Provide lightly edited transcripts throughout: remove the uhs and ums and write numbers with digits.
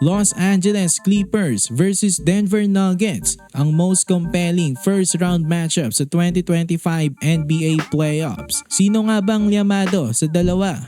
Los Angeles Clippers versus Denver Nuggets, ang most compelling first round matchup sa 2025 NBA Playoffs. Sino nga bang liyamado sa dalawa?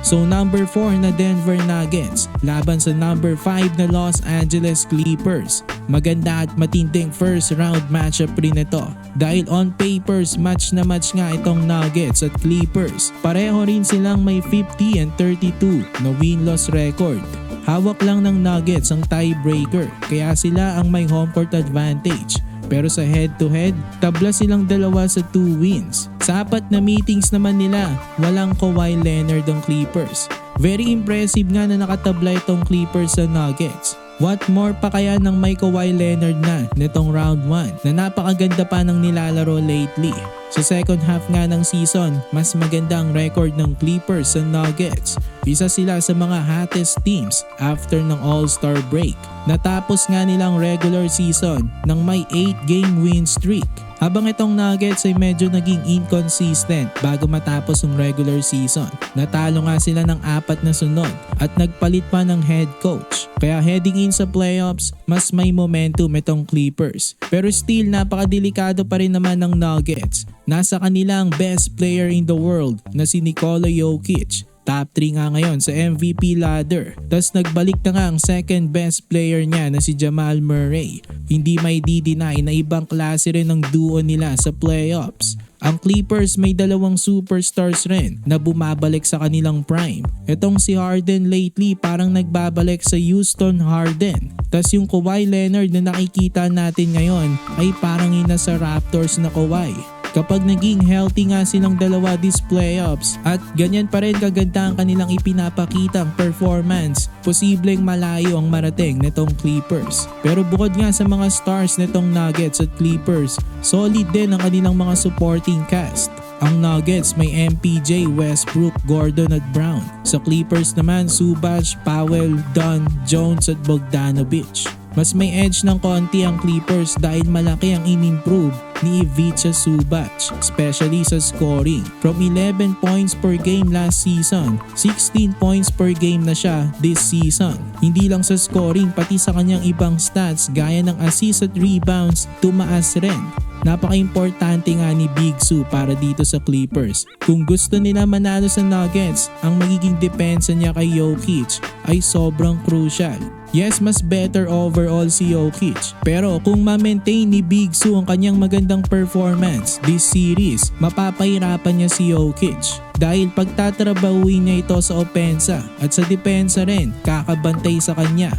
So number 4 na Denver Nuggets laban sa number 5 na Los Angeles Clippers. Maganda at matinding first round matchup rin ito. Dahil on papers match na match nga itong Nuggets at Clippers. Pareho rin silang may 50 and 32 na win-loss record. Hawak lang ng Nuggets ang tiebreaker kaya sila ang may home court advantage. Pero sa head-to-head, tabla silang dalawa sa 2 wins. Sa 4 na meetings naman nila, walang Kawhi Leonard ang Clippers. Very impressive nga na nakatabla itong Clippers sa Nuggets. What more pa kaya ng may Kawhi Leonard na nitong round 1 na napakaganda pa ng nilalaro lately. Sa second half nga ng season, mas maganda ang record ng Clippers sa Nuggets. Isa sila sa mga hottest teams after ng All-Star break. Natapos nga nilang regular season ng may 8-game win streak. Habang itong Nuggets ay medyo naging inconsistent bago matapos ang regular season. Natalo nga sila ng 4 na sunod at nagpalit pa ng head coach. Kaya heading in sa playoffs, mas may momentum itong Clippers. Pero still napakadelikado pa rin naman ng Nuggets. Nasa kanila ang best player in the world na si Nikola Jokic. Top 3 nga ngayon sa MVP ladder. Tapos nagbalik na nga ang second best player niya na si Jamal Murray. Hindi may di-deny na ibang klase rin ang duo nila sa playoffs. Ang Clippers may dalawang superstars rin na bumabalik sa kanilang prime. Itong si Harden lately parang nagbabalik sa Houston Harden. Tas yung Kawhi Leonard na nakikita natin ngayon ay parang ina sa Raptors na Kawhi. Kapag naging healthy nga silang dalawa this playoffs at ganyan pa rin kaganda ang kanilang ipinapakitang performance, posibleng malayo ang marating nitong Clippers. Pero bukod nga sa mga stars nitong Nuggets at Clippers, solid din ang kanilang mga supporting cast. Ang Nuggets may MPJ, Westbrook, Gordon at Brown. Sa Clippers naman, Zubac, Powell, Dunn, Jones at Bogdanovic. Mas may edge ng konti ang Clippers dahil malaki ang in-improve ni Ivica Zubac, especially sa scoring. From 11 points per game last season, 16 points per game na siya this season. Hindi lang sa scoring, pati sa kanyang ibang stats gaya ng assist at rebounds, tumaas rin. Napaka-importante nga ni Big Su para dito sa Clippers. Kung gusto nila manalo sa Nuggets, ang magiging depensa niya kay Jokic ay sobrang crucial. Yes, mas better overall si Jokic. Pero kung ma-maintain ni Big Su ang kanyang magandang performance this series, mapapahirapan niya si Jokic. Dahil pagtatrabahuin niya ito sa opensa at sa depensa rin, kakabantay sa kanya.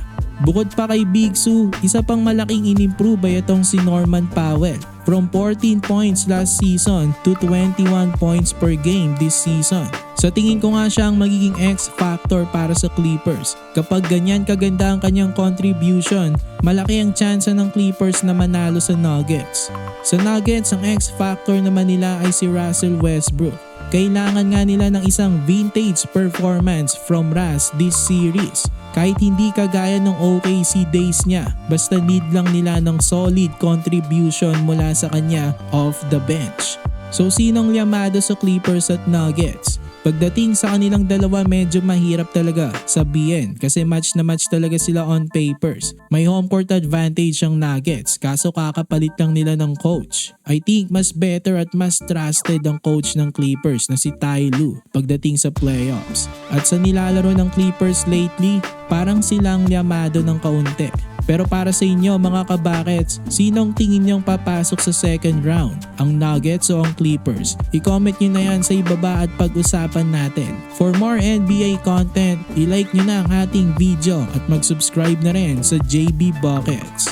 Bukod pa kay Big Su, isa pang malaking in-improve ay itong si Norman Powell. From 14 points last season to 21 points per game this season. Sa tingin ko nga siya ang magiging X-factor para sa Clippers. Kapag ganyan kaganda ang kanyang contribution, malaki ang tsansa ng Clippers na manalo sa Nuggets. Sa Nuggets, ang X-factor naman nila ay si Russell Westbrook. Kailangan nga nila ng isang vintage performance from Russ this series. Kahit hindi kagaya ng OKC days niya, basta need lang nila ng solid contribution mula sa kanya off the bench. So sinong liyamado sa Clippers at Nuggets? Pagdating sa kanilang dalawa, medyo mahirap talaga sabihin kasi match na match talaga sila on papers. May home court advantage ang Nuggets kaso kakapalit lang nila ng coach. I think mas better at mas trusted ang coach ng Clippers na si Ty Lue pagdating sa playoffs. At sa nilalaro ng Clippers lately, parang silang liyamado ng kaunti. Pero para sa inyo mga kabakets, sinong tingin niyong papasok sa second round? Ang Nuggets o ang Clippers? I-comment nyo na yan sa ibaba at pag-usapan natin. For more NBA content, i-like nyo na ang ating video at mag-subscribe na rin sa JB Buckets.